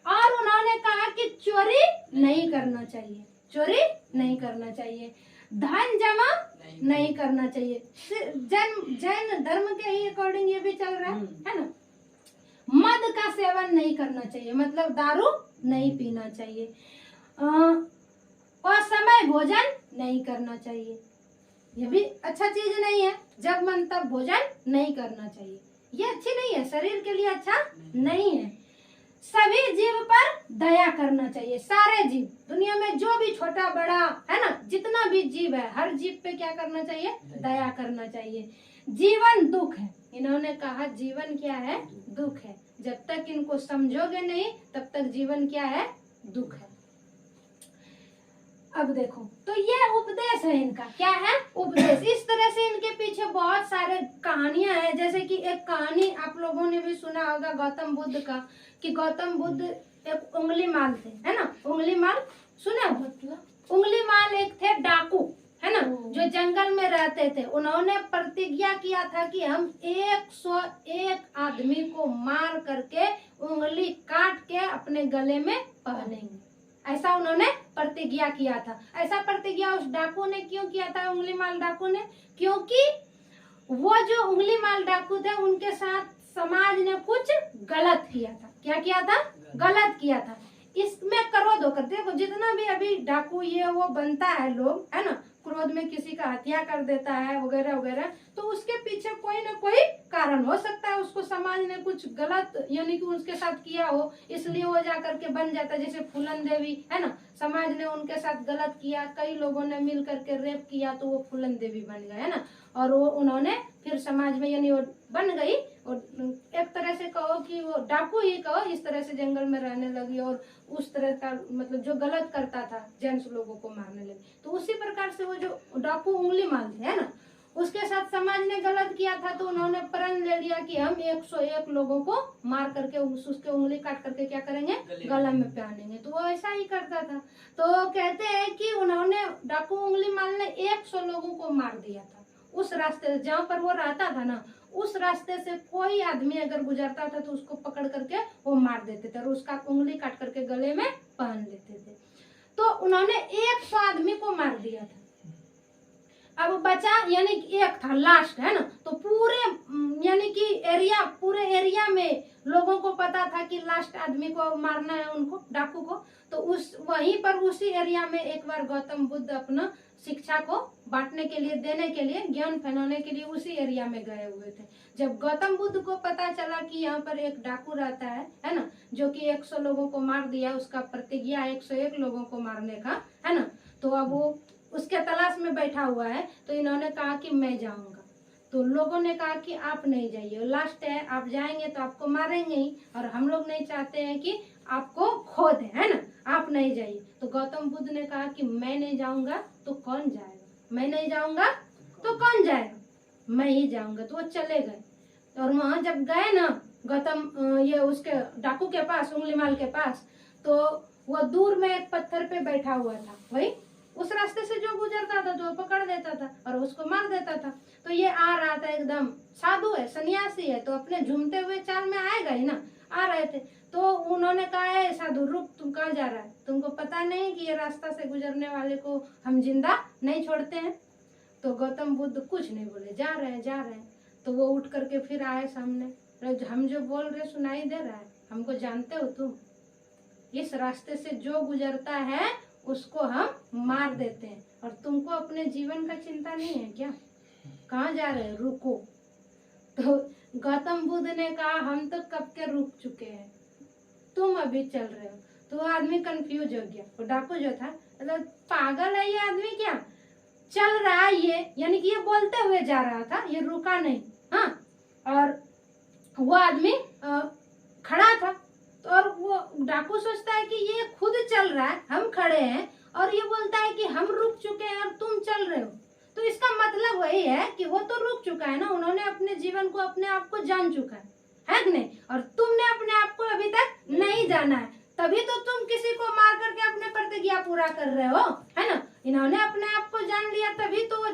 और उन्होंने कहा कि चोरी नहीं करना चाहिए, चोरी नहीं करना चाहिए, धन जमा नहीं करना चाहिए। जैन धर्म के ही अकॉर्डिंग ये भी चल रहा है ना। मद का सेवन नहीं करना चाहिए, मतलब दारू नहीं पीना चाहिए, और समय भोजन नहीं करना चाहिए। ये भी अच्छा चीज नहीं है, जब मन तब भोजन नहीं करना चाहिए, ये अच्छी नहीं है, शरीर के लिए अच्छा नहीं है। सभी जीव पर दया करना चाहिए, सारे जीव, दुनिया में जो भी छोटा बड़ा है ना, जितना भी जीव है, हर जीव पे क्या करना चाहिए, दया करना चाहिए। जीवन दुख है, इन्होंने कहा जीवन क्या है, दुख है। जब तक इनको समझोगे नहीं तब तक जीवन क्या है, दुख है। अब देखो, तो ये उपदेश है इनका, क्या है, उपदेश। इस तरह से इनके पीछे बहुत सारे कहानियां हैं। जैसे कि एक कहानी आप लोगों ने भी सुना होगा गौतम बुद्ध का, कि गौतम बुद्ध एक उंगली माल थे, है ना, उंगली माल सुना, मतलब उंगली माल एक थे डाकू, है ना, जो जंगल में रहते थे। उन्होंने प्रतिज्ञा किया था कि हम 101 आदमी को मार करके उंगली काट के अपने गले में पहनेंगे, ऐसा उन्होंने प्रतिज्ञा किया था। ऐसा प्रतिज्ञा उस डाकू ने क्यों किया था, उंगली माल डाकू ने? क्योंकि वो जो उंगली माल डाकू थे उनके साथ समाज ने कुछ गलत किया था। क्या किया था? गलत किया था। इसमें क्रोध होकर, देखो जितना भी अभी डाकू ये वो बनता है लोग, है ना, क्रोध में किसी का हत्या कर देता है वगैरह वगैरह, तो उसके पीछे कोई ना कोई कारण हो सकता है। उसको समाज ने कुछ गलत यानी कि उसके साथ किया हो, इसलिए वो जा करके बन जाता है। जैसे फूलन देवी है ना, समाज ने उनके साथ गलत किया, कई लोगों ने मिल करके रेप किया, तो वो फूलन देवी बन गए, है ना। और वो उन्होंने फिर समाज में यानी वो बन गई, और एक तरह से कहो कि वो डाकू ही कहो, इस तरह से जंगल में रहने लगी और उस तरह का मतलब जो गलत करता था जेंट्स लोगों को मारने लगी। तो उसी प्रकार से वो जो डाकू उंगली माल थे, है ना, उसके साथ समाज ने गलत किया था, तो उन्होंने प्रण ले लिया कि हम 101 लोगों को मार करके उसके उंगली काट करके क्या करेंगे, गला में पहनेंगे। तो वो ऐसा ही करता था। तो कहते हैं कि उन्होंने डाकू उंगली माल ने 100 लोगों को मार दिया था। उस रास्ते जहाँ पर वो रहता था ना, उस रास्ते से कोई आदमी अगर गुजरता था तो उसको पकड़ करके वो मार देते थे और उसका उंगली काट करके गले में पहन लेते थे। तो उन्होंने 100 आदमी को मार दिया था। अब बचा यानी एक था लास्ट, है ना। तो पूरे यानी कि पूरे एरिया में लोगों को पता था कि लास्ट आदमी को मारना है उनको, डाकू को। तो वहीं पर उसी एरिया में एक बार गौतम बुद्ध अपना शिक्षा को बांटने के लिए, देने के लिए, ज्ञान फैलाने के लिए उसी एरिया में गए हुए थे। जब गौतम बुद्ध को पता चला कि यहाँ पर एक डाकू रहता है ना, जो कि 100 लोगों को मार दिया, उसका प्रतिज्ञा 101 लोगों को मारने का, है ना, तो अब वो उसके तलाश में बैठा हुआ है। तो इन्होंने कहा कि मैं जाऊंगा। तो लोगों ने कहा कि आप नहीं जाइए, लास्ट है, आप जाएंगे तो आपको मारेंगे ही, और हम लोग नहीं चाहते हैं कि आपको खो दे, है ना, आप नहीं जाइए। तो गौतम बुद्ध ने कहा कि मैं नहीं जाऊंगा तो कौन जाएगा, मैं नहीं जाऊंगा तो कौन जाएगा, मैं ही जाऊंगा। तो वो चले गए। और वहां जब गए ना गौतम ये उसके डाकू के पास, उंगली माल के पास, तो वो दूर में एक पत्थर पे बैठा हुआ था। वही उस रास्ते से जो गुजरता था तो वो पकड़ देता था और उसको मार देता था। तो ये आ रहा था, एकदम साधु है, सन्यासी है, तो अपने झूमते हुए चाल में आएगा ही ना, आ रहे थे। तो उन्होंने कहा है साधु रुक, तुम कहाँ जा रहा है, तुमको पता नहीं कि ये रास्ता से गुजरने वाले को हम जिंदा नहीं छोड़ते हैं। तो गौतम बुद्ध कुछ नहीं बोले, जा रहे हैं जा रहे हैं। तो वो उठ करके फिर आए सामने, हम जो बोल रहे सुनाई दे रहा है, हमको जानते हो तुम, इस रास्ते से जो गुजरता है उसको हम मार देते हैं, और तुमको अपने जीवन का चिंता नहीं है क्या, कहाँ जा रहे हो, रुको। तो गौतम बुद्ध ने कहा हम तो कब के रुक चुके हैं, तुम अभी चल रहे हो। तो वो आदमी कंफ्यूज हो गया। वो डाकू जो था, मतलब पागल है ये आदमी क्या, चल रहा है ये, यानी कि ये बोलते हुए जा रहा था, ये रुका नहीं। हाँ, और वो आदमी खड़ा था। तो और वो डाकू सोचता है कि ये खुद चल रहा है, हम खड़े हैं, और ये बोलता है कि हम रुक चुके हैं और तुम चल रहे हो। तो इसका मतलब वही है कि वो तो रुक चुका है ना, उन्होंने अपने जीवन को, अपने आप को जान चुका है कि नहीं? और तुमने अपने आप को अभी तक नहीं जाना है, तभी तो तुम किसी को मार करके अपने प्रतिज्ञा पूरा कर रहे हो, है ना? इन्होंने अपने आप को जान लिया तभी तो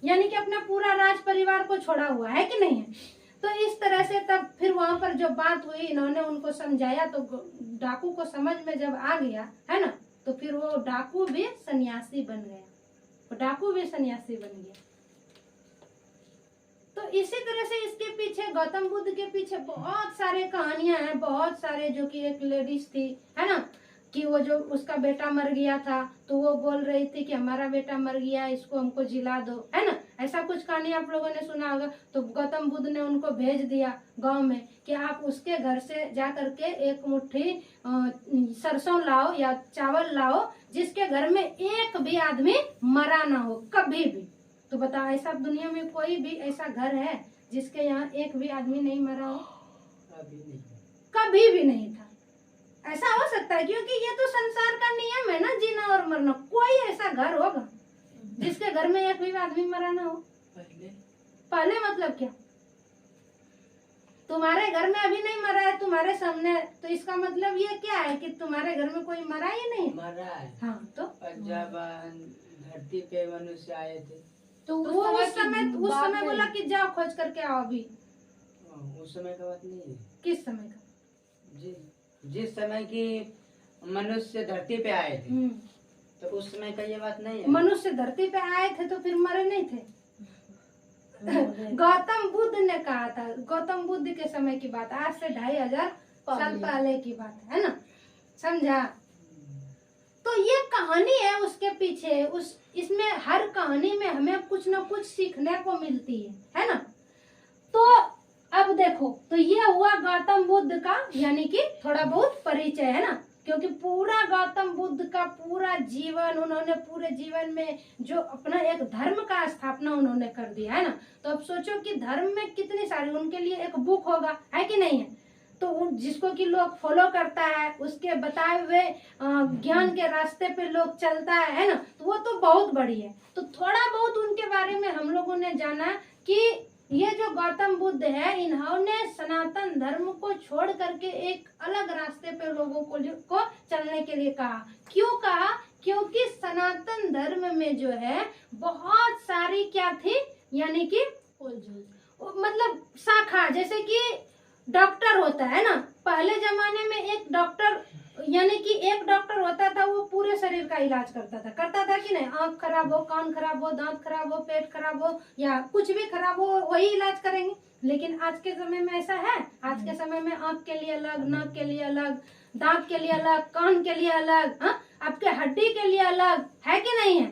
यानी कि अपना पूरा राज परिवार को छोड़ा हुआ है कि नहीं है? तो इस तरह से तब फिर वहां पर जो बात हुई, इन्होंने उनको समझाया, तो डाकू को समझ में जब आ गया, है ना, तो फिर वो डाकू भी सन्यासी बन गया, वो डाकू भी सन्यासी बन गया। तो इसी तरह से इसके पीछे, गौतम बुद्ध के पीछे बहुत सारे कहानियां हैं, बहुत सारे, जो कि एक लेडीज थी, है ना, कि वो जो उसका बेटा मर गया था, तो वो बोल रही थी कि हमारा बेटा मर गया, इसको हमको जिला दो, है ना, ऐसा कुछ कहानी आप लोगों ने सुना होगा। तो गौतम बुद्ध ने उनको भेज दिया गांव में कि आप उसके घर से जा करके एक मुट्ठी सरसों लाओ या चावल लाओ, जिसके घर में एक भी आदमी मरा ना हो कभी भी। तो बताओ, ऐसा दुनिया में कोई भी ऐसा घर है जिसके यहाँ एक भी आदमी नहीं मरा हो? कभी भी नहीं था। ऐसा हो सकता है क्योंकि ये तो संसार का नियम है ना, जीना और मरना। कोई ऐसा घर होगा जिसके घर में एक भी आदमी मरा ना हो? पहले मतलब क्या? तुम्हारे घर में अभी नहीं मरा है तुम्हारे सामने, तो इसका मतलब ये क्या है कि तुम्हारे घर में कोई मरा ही नहीं? मरा है। हाँ, तो जब धरती पे मनुष्य आए थे तो वो उस समय बोला कि जाओ खोज करके आओ अभी। उस समय का बात नहीं है। किस समय का? जिस समय की मनुष्य धरती पे आए थे, तो उस समय का ये बात नहीं है। मनुष्य धरती पे आए थे तो फिर मरे नहीं थे? गौतम बुद्ध ने कहा था, गौतम बुद्ध के समय की बात, आज से 2500 साल पहले की बात है ना, समझा? तो ये कहानी है उसके पीछे, इसमें हर कहानी में हमें कुछ न कुछ सीखने को मिलती है ना? तो अब देखो, तो ये हुआ गौतम बुद्ध का यानी कि थोड़ा बहुत परिचय, है ना, क्योंकि पूरा गौतम बुद्ध का पूरा जीवन, उन्होंने पूरे जीवन में जो अपना एक धर्म का स्थापना उन्होंने कर दिया, है ना। तो अब सोचो कि धर्म में कितनी सारी, उनके लिए एक बुक होगा, है कि नहीं है? तो जिसको कि लोग फॉलो करता है, उसके बताए हुए ज्ञान के रास्ते पे लोग चलता है ना, तो वो तो बहुत बड़ी है। तो थोड़ा बहुत उनके बारे में हम लोगों ने जाना कि ये जो गौतम बुद्ध है, इन्होंने सनातन धर्म को छोड़ करके एक अलग रास्ते पे लोगों को चलने के लिए कहा। क्यों कहा? क्योंकि सनातन धर्म में जो है बहुत सारी क्या थी, यानी कि मतलब शाखा, जैसे कि डॉक्टर होता है ना, पहले जमाने में एक डॉक्टर, यानी कि एक डॉक्टर होता था, वो पूरे शरीर का इलाज करता था कि नहीं? आंख खराब हो, कान खराब हो, दांत खराब हो, पेट खराब हो, या कुछ भी खराब हो, वही इलाज करेंगे। लेकिन आज के समय में ऐसा है? आज के समय में आंख के लिए अलग, नाक के लिए अलग, दांत के लिए अलग, कान के लिए अलग, आपके हड्डी के लिए अलग, है कि नहीं है?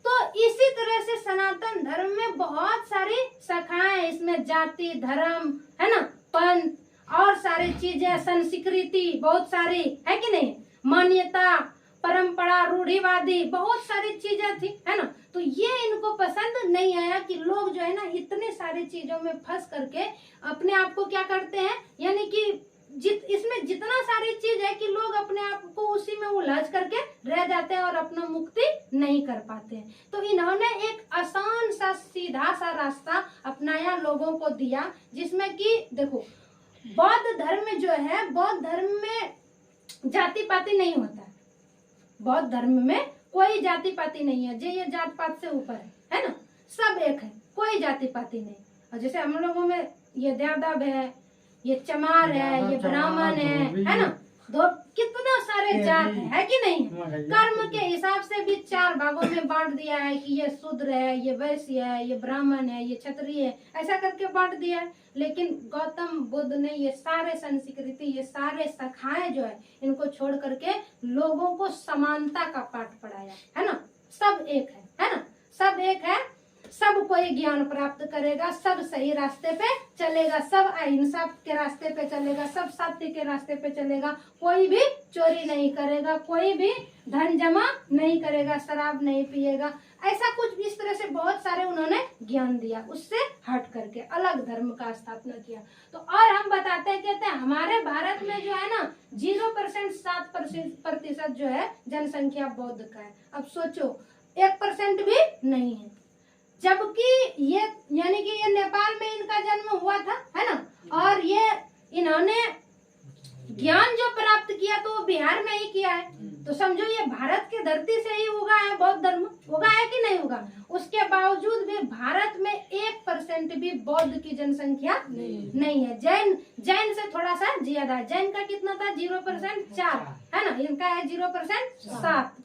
तो इसी तरह से सनातन धर्म में बहुत सारी शाखाएं, इसमें जाति, धर्म, है ना, पंथ और सारी चीजें, संस्कृति बहुत सारी, है कि नहीं, मान्यता, परंपरा, रूढ़िवादी, बहुत सारी चीजें थी, है ना। तो ये इनको पसंद नहीं आया कि लोग जो है ना इतने सारी चीजों में फंस करके अपने आप को क्या करते हैं, यानी कि इसमें जितना सारी चीज है कि लोग अपने आप को उसी में उलझ करके रह जाते हैं और अपना मुक्ति नहीं कर पाते हैं। तो इन्होंने एक आसान सा सीधा सा रास्ता अपनाया, लोगों को दिया, जिसमें कि देखो, बौद्ध धर्म जो है, बौद्ध धर्म में जाति पाति नहीं होता है। बौद्ध धर्म में कोई जाति पाति नहीं है, जो ये जात पात से ऊपर है ना, सब एक है, कोई जाति पाति नहीं। और जैसे हम लोगों में ये देवदाब है, ये चमार है, ये ब्राह्मण है ना, दो कितना सारे जात है कि नहीं? कर्म के हिसाब से भी 4 भागों में बांट दिया है कि ये शूद्र है, ये वैश्य है, ये ब्राह्मण है, ये क्षत्रिय है, ऐसा करके बांट दिया है। लेकिन गौतम बुद्ध ने ये सारे संस्कृति, ये सारे शाखाएं जो है, इनको छोड़ करके लोगों को समानता का पाठ पढ़ाया, है ना। सब एक है ना, सब एक है, सब कोई ज्ञान प्राप्त करेगा, सब सही रास्ते पे चलेगा, सब अहिंसा के रास्ते पे चलेगा, सब सत्य के रास्ते पे चलेगा, कोई भी चोरी नहीं करेगा, कोई भी धन जमा नहीं करेगा, शराब नहीं पिएगा, ऐसा कुछ इस तरह से बहुत सारे उन्होंने ज्ञान दिया। उससे हट करके अलग धर्म का स्थापना किया। तो और हम बताते हैं, कहते हैं हमारे भारत में जो है ना 0% 7% जो है जनसंख्या बौद्ध का है। अब सोचो 1% भी नहीं है, जबकि ये यानी कि ये नेपाल में इनका जन्म हुआ था, है ना, और ये इन्होंने ज्ञान जो प्राप्त किया तो वो बिहार में ही किया है। तो समझो ये भारत की धरती से ही उगा है, बौद्ध धर्म उगा है कि नहीं उगा। उसके बावजूद भी भारत में 1% भी बौद्ध की जनसंख्या नहीं है। जैन से थोड़ा सा ज्यादा है। जैन का कितना था? 0% 4 है ना, इनका है 0% 7।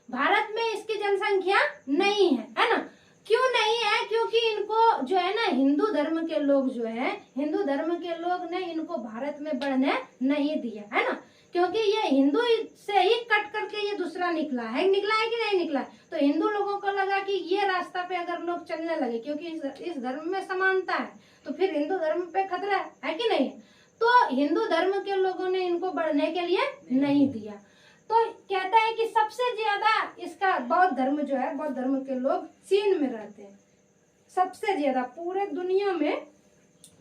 भारत में इसकी जनसंख्या नहीं है ना। क्यों नहीं है? क्योंकि इनको जो है ना हिंदू धर्म के लोग जो है, हिंदू धर्म के लोग ने इनको भारत में बढ़ने नहीं दिया है ना। क्योंकि ये हिंदू से ही कट करके ये दूसरा निकला है कि नहीं निकला। तो हिंदू लोगों को लगा कि ये रास्ता पे अगर लोग चलने लगे, क्योंकि इस धर्म में समानता है, तो फिर हिंदू धर्म पे खतरा है कि नहीं। तो हिंदू धर्म के लोगों ने इनको बढ़ने के लिए नहीं दिया। तो कहता है कि सबसे ज्यादा इसका बौद्ध धर्म जो है, बौद्ध धर्म के लोग चीन में रहते हैं सबसे ज्यादा। पूरे दुनिया में,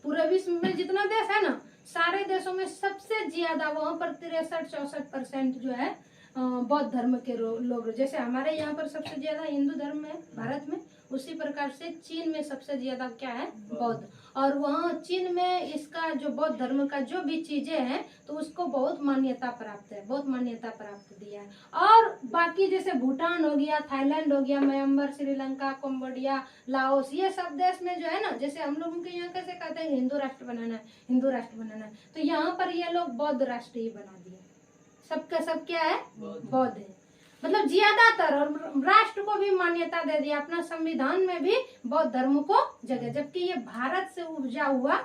पूरे विश्व में जितना देश है ना, सारे देशों में सबसे ज्यादा वहाँ पर 63-64% जो है बौद्ध धर्म के लोग। जैसे हमारे यहाँ पर सबसे ज्यादा हिंदू धर्म है भारत में, उसी प्रकार से चीन में सबसे ज्यादा क्या है? बौद्ध। और वहाँ चीन में इसका जो बौद्ध धर्म का जो भी चीजें हैं तो उसको बहुत मान्यता प्राप्त है, बहुत मान्यता प्राप्त दिया है। और बाकी जैसे भूटान हो गया, थाईलैंड हो गया, म्यांमार, श्रीलंका, कंबोडिया, लाओस, ये सब देश में जो है ना, जैसे हम लोगों के यहाँ कैसे कहते हैं हिंदू राष्ट्र बनाना है, हिंदू राष्ट्र बनाना है, तो यहाँ पर ये लोग बौद्ध राष्ट्र ही बना दिया। सबका सब क्या है? बौद्ध है। मतलब ज्यादातर, और राष्ट्र को भी मान्यता दे दिया, अपना संविधान में भी बौद्ध धर्म को जगह, जबकि ये भारत से उपजा हुआ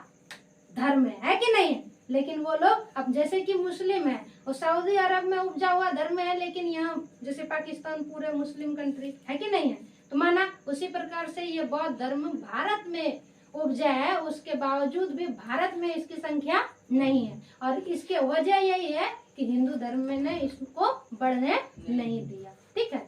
धर्म है कि नहीं है। लेकिन वो लोग अब जैसे कि मुस्लिम है, और सऊदी अरब में उपजा हुआ धर्म है, लेकिन यहाँ जैसे पाकिस्तान पूरे मुस्लिम कंट्री है कि नहीं है, तो माना उसी प्रकार से ये बौद्ध धर्म भारत में उपजा है, उसके बावजूद भी भारत में इसकी संख्या नहीं है। और इसके वजह यही है कि हिंदू धर्म में ने इसको बढ़ने नहीं दिया। ठीक है।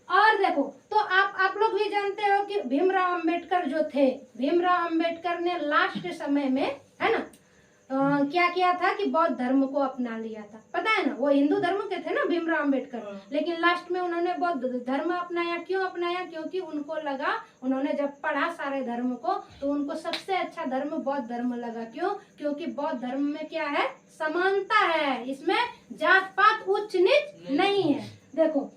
और देखो, तो आप लोग भी जानते हो कि भीमराव अंबेडकर जो थे, भीमराव अंबेडकर ने लास्ट समय में है ना क्या किया था कि बौद्ध धर्म को अपना लिया था। पता है ना, वो हिंदू धर्म के थे ना भीमराव अंबेडकर, लेकिन लास्ट में उन्होंने बौद्ध धर्म अपनाया। क्यों अपनाया? क्योंकि उनको लगा, उन्होंने जब पढ़ा सारे धर्म को, तो उनको सबसे अच्छा धर्म बौद्ध धर्म लगा। क्यों? क्योंकि बौद्ध धर्म में क्या है? समानता है, इसमें जात पात उच्च नीच नहीं है। देखो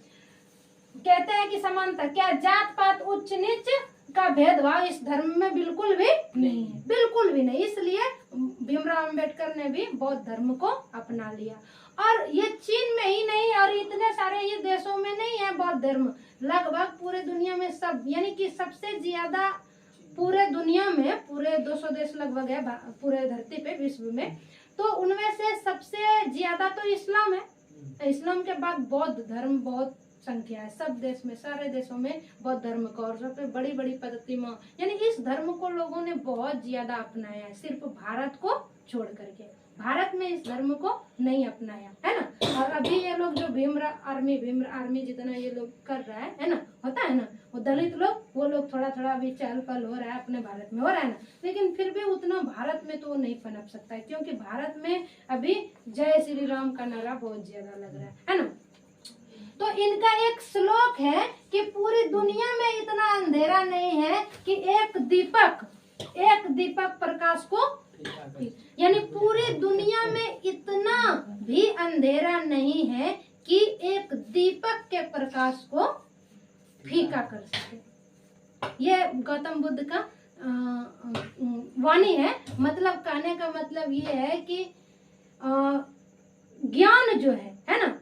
कहते हैं कि समानता, क्या जात पात उच्च नीच का भेदभाव इस धर्म में बिल्कुल भी नहीं है, बिल्कुल भी नहीं। इसलिए भीमराव अंबेडकर ने भी बौद्ध धर्म को अपना लिया। और ये चीन में ही नहीं, और इतने सारे ये देशों में नहीं है बौद्ध धर्म, लगभग पूरे दुनिया में सब, यानी कि सबसे ज्यादा पूरे दुनिया में, पूरे 200 देश लगभग है पूरे धरती पे विश्व में, तो उनमें से सबसे ज्यादा तो इस्लाम है। इस्लाम के बाद बौद्ध धर्म बहुत संख्या है सब देश में, सारे देशों में बौद्ध धर्म का। और सबसे बड़ी बड़ी पद्धति में, यानी इस धर्म को लोगों ने बहुत ज्यादा अपनाया है, सिर्फ भारत को छोड़ करके। भारत में इस धर्म को नहीं अपनाया है ना। और अभी ये लोग जो भीम आर्मी जितना ये लोग कर रहा है ना, होता है ना, वो दलित लोग, वो लोग थोड़ा थोड़ा अभी चहल पहल हो रहा है, अपने भारत में हो रहा है ना, लेकिन फिर भी उतना भारत में तो वो नहीं पनप सकता है, क्योंकि भारत में अभी जय श्री राम का नारा बहुत ज्यादा लग रहा है ना। तो इनका एक श्लोक है कि पूरी दुनिया में इतना अंधेरा नहीं है कि एक दीपक प्रकाश को, यानी पूरी दुनिया में इतना भी अंधेरा नहीं है कि एक दीपक के प्रकाश को फीका कर सके। ये गौतम बुद्ध का वाणी है। मतलब कहने का मतलब ये है कि ज्ञान जो है ना,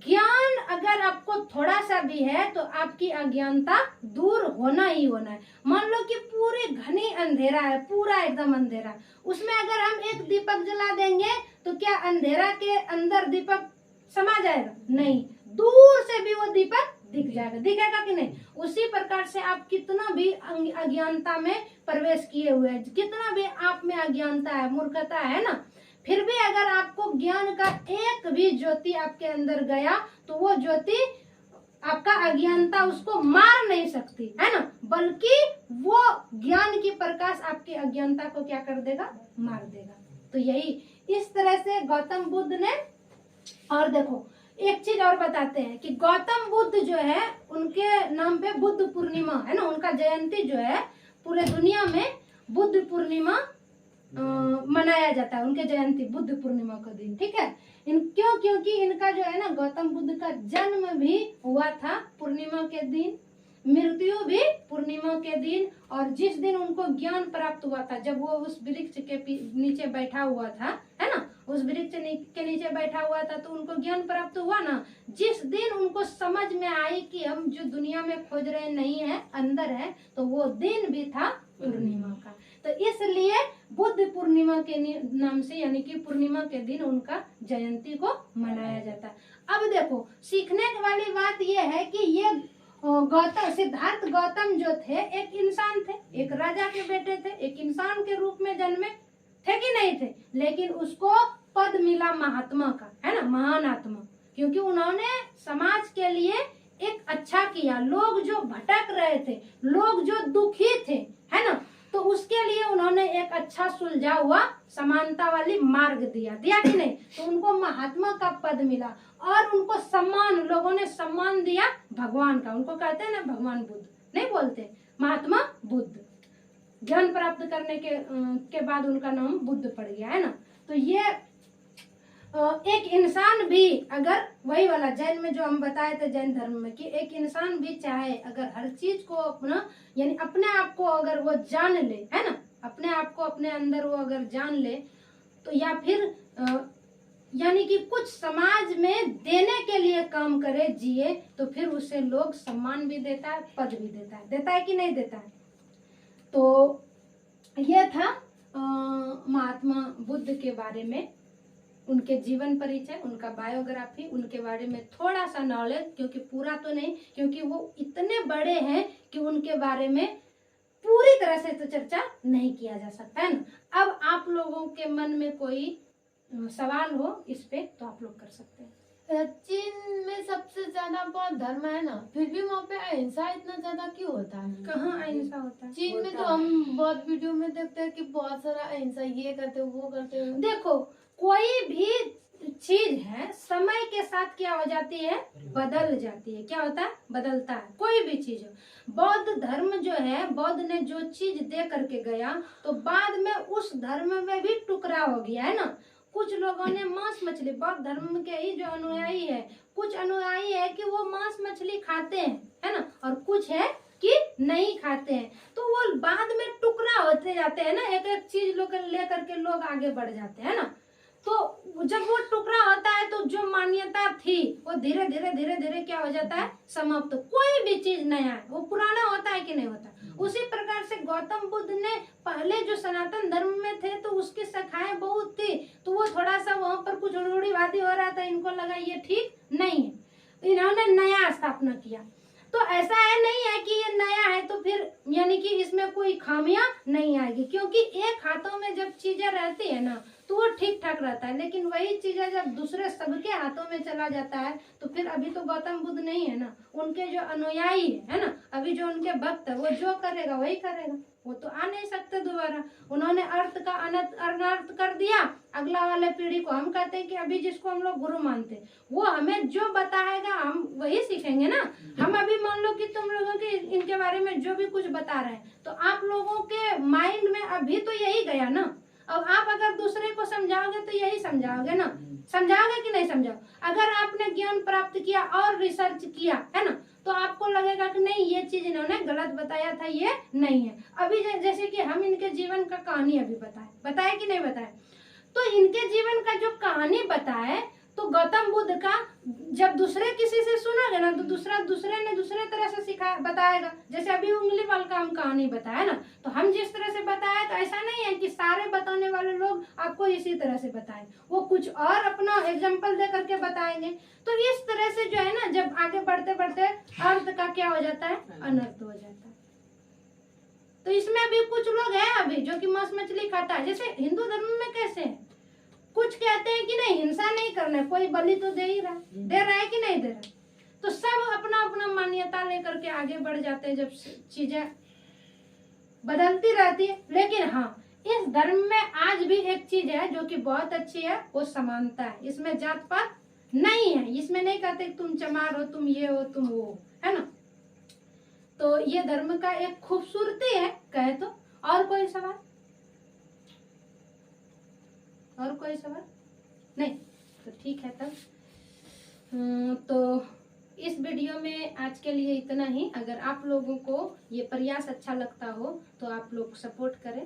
ज्ञान अगर आपको थोड़ा सा भी है तो आपकी अज्ञानता दूर होना ही होना है। मान लो कि पूरी घनी अंधेरा है, पूरा एकदम अंधेरा, उसमें अगर हम एक दीपक जला देंगे तो क्या अंधेरा के अंदर दीपक समा जाएगा? नहीं, दूर से भी वो दीपक दिख जाएगा, दिखेगा कि नहीं? उसी प्रकार से आप कितना भी अज्ञानता में प्रवेश किए हुए हैं, कितना भी आप में अज्ञानता है, मूर्खता है ना, फिर भी अगर आपको ज्ञान का एक भी ज्योति आपके अंदर गया तो वो ज्योति आपका अज्ञानता उसको मार नहीं सकती है ना, बल्कि वो ज्ञान की प्रकाश आपकी अज्ञानता को क्या कर देगा? मार देगा। तो यही इस तरह से गौतम बुद्ध ने। और देखो एक चीज और बताते हैं कि गौतम बुद्ध जो है उनके नाम पे बुद्ध पूर्णिमा है ना, उनका जयंती जो है पूरे दुनिया में बुद्ध पूर्णिमा मनाया जाता है, उनके जयंती बुद्ध पूर्णिमा का दिन, ठीक है। क्योंकि इनका जो है ना गौतम बुद्ध का जन्म भी हुआ था पूर्णिमा के दिन, मृत्यु भी पूर्णिमा के दिन, और जिस दिन उनको ज्ञान प्राप्त हुआ था, जब वो उस वृक्ष के नीचे बैठा हुआ था, है ना, उस वृक्ष के नीचे बैठा हुआ था, तो उनको ज्ञान प्राप्त हुआ ना, जिस दिन उनको समझ में आई कि हम जो दुनिया में खोज रहे नहीं है अंदर है, तो वो दिन भी था पूर्णिमा का। तो इसलिए बुद्ध पूर्णिमा के नाम से, यानी कि पूर्णिमा के दिन उनका जयंती को मनाया जाता है। अब देखो, सीखने वाली बात यह है कि ये सिद्धार्थ गौतम जो थे एक इंसान थे, एक राजा के बेटे थे, एक इंसान के रूप में जन्मे थे कि नहीं थे, लेकिन उसको पद मिला महात्मा का, है ना, महान आत्मा, क्योंकि उन्होंने समाज के लिए एक अच्छा किया। लोग जो भटक रहे थे, लोग जो दुखी थे, है ना, तो उसके लिए उन्होंने एक अच्छा सुलझा हुआ समानता वाली मार्ग दिया कि नहीं, तो उनको महात्मा का पद मिला, और उनको सम्मान, लोगों ने सम्मान दिया भगवान का। उनको कहते हैं ना भगवान बुद्ध, नहीं बोलते, महात्मा बुद्ध। ज्ञान प्राप्त करने के बाद उनका नाम बुद्ध पड़ गया, है ना। तो ये एक इंसान भी अगर, वही वाला जैन में जो हम बताए थे, जैन धर्म में, कि एक इंसान भी चाहे अगर हर चीज को अपना, यानी अपने आप को अगर वो जान ले, है ना, अपने आप को अपने अंदर वो अगर जान ले, तो या फिर यानी कि कुछ समाज में देने के लिए काम करे, जिए, तो फिर उसे लोग सम्मान भी देता है, पद भी देता है कि नहीं देता है। तो ये था महात्मा बुद्ध के बारे में, उनके जीवन परिचय, उनका बायोग्राफी, उनके बारे में थोड़ा सा नॉलेज, क्योंकि पूरा तो नहीं, क्योंकि वो इतने बड़े हैं कि उनके बारे में पूरी तरह से तो चर्चा नहीं किया जा सकता, है ना। अब आप लोगों के मन में कोई सवाल हो इस पे तो आप लोग कर सकते हैं। चीन में सबसे ज्यादा बौद्ध धर्म है ना, फिर भी वहाँ पे अहिंसा इतना ज्यादा क्यों होता है? कहाँ अहिंसा होता है? चीन में तो हम बहुत वीडियो में देखते हैं कि बहुत सारा अहिंसा, ये करते वो करते। देखो, कोई भी चीज है समय के साथ क्या हो जाती है, बदल जाती है। क्या होता है? बदलता है। कोई भी चीज हो, बौद्ध धर्म जो है, बौद्ध ने जो चीज दे करके गया, तो बाद में उस धर्म में भी टुकड़ा हो गया, है ना। कुछ लोगों ने मांस मछली, बौद्ध धर्म के ही जो अनुयायी है, कुछ अनुयायी है कि वो मांस मछली खाते हैं, है ना, और कुछ है कि नहीं खाते हैं। तो वो बाद में टुकड़ा होते जाते हैं ना, एक एक चीज लोग लेकर के लोग आगे बढ़ जाते हैं ना। तो जब वो टुकड़ा होता है तो जो मान्यता थी वो धीरे धीरे धीरे धीरे क्या हो जाता है, समाप्त। कोई भी चीज नया है वो पुराना होता है कि नहीं होता। उसी प्रकार से गौतम बुद्ध ने पहले जो सनातन धर्म में थे तो उसकी शाखाएं बहुत थी, तो वो थोड़ा सा वहां पर कुछ रूढ़िवादी हो रहा था, इनको लगा ये ठीक नहीं है, इन्होंने नया स्थापना किया। तो ऐसा है नहीं है कि ये नया है तो फिर यानी कि इसमें कोई खामियां नहीं आएगी, क्योंकि एक हाथों में जब चीजें रहती है ना तो वो ठीक ठाक रहता है, लेकिन वही चीजें जब दूसरे सबके हाथों में चला जाता है तो फिर अभी तो गौतम बुद्ध नहीं है ना, उनके जो अनुयायी है ना, अभी जो उनके भक्त है, वो जो करेगा वही करेगा, वो तो आ नहीं सकते दोबारा। उन्होंने अर्थ का अनर्थ कर दिया, अगला वाले पीढ़ी को हम कहते हैं कि अभी जिसको हम लोग गुरु मानते हैं वो हमें जो बताएगा हम वही सीखेंगे ना। हम अभी मान लो कि तुम लोगों के इनके बारे में जो भी कुछ बता रहे हैं तो आप लोगों के माइंड में अभी तो यही गया ना। अब आप अगर दूसरे को समझाओगे तो यही समझाओगे ना, समझाओगे कि नहीं समझाओ। अगर आपने ज्ञान प्राप्त किया और रिसर्च किया है ना तो आपको लगेगा कि नहीं ये चीज इन्होंने गलत बताया था, ये नहीं है। अभी जैसे कि हम इनके जीवन का कहानी अभी बताए कि नहीं बताए, तो इनके जीवन का जो कहानी बताए तो गौतम बुद्ध का जब दूसरे किसी से सुनोगे ना तो दूसरे ने दूसरे तरह से सिखा बताएगा। जैसे अभी उंगली वाल का हम कहानी बताया ना, तो हम जिस तरह से बताए तो ऐसा नहीं है कि सारे बताने वाले लोग आपको इसी तरह से बताएं, वो कुछ और अपना एग्जाम्पल दे करके बताएंगे। तो इस तरह से जो है ना, जब आगे बढ़ते बढ़ते अर्थ का क्या हो जाता है, अनर्थ हो जाता है। तो इसमें अभी कुछ लोग हैं अभी जो कि मांस मछली खाता है। जैसे हिंदू धर्म में कैसे है, कुछ कहते हैं कि नहीं हिंसा नहीं करना है, कोई बलि तो दे ही रहा, दे रहा है कि नहीं दे रहा। तो सब अपना अपना मान्यता लेकर के आगे बढ़ जाते हैं जब चीजें बदलती रहती है। लेकिन हाँ, इस धर्म में आज भी एक चीज है जो कि बहुत अच्छी है, वो समानता है। इसमें जात पात नहीं है, इसमें नहीं कहते तुम चमार हो, तुम ये हो, तुम वो, है ना। तो ये धर्म का एक खूबसूरती है कहे तो। और कोई सवाल? और कोई सवाल नहीं? तो ठीक है तब। तो इस वीडियो में आज के लिए इतना ही। अगर आप लोगों को ये प्रयास अच्छा लगता हो तो आप लोग सपोर्ट करें।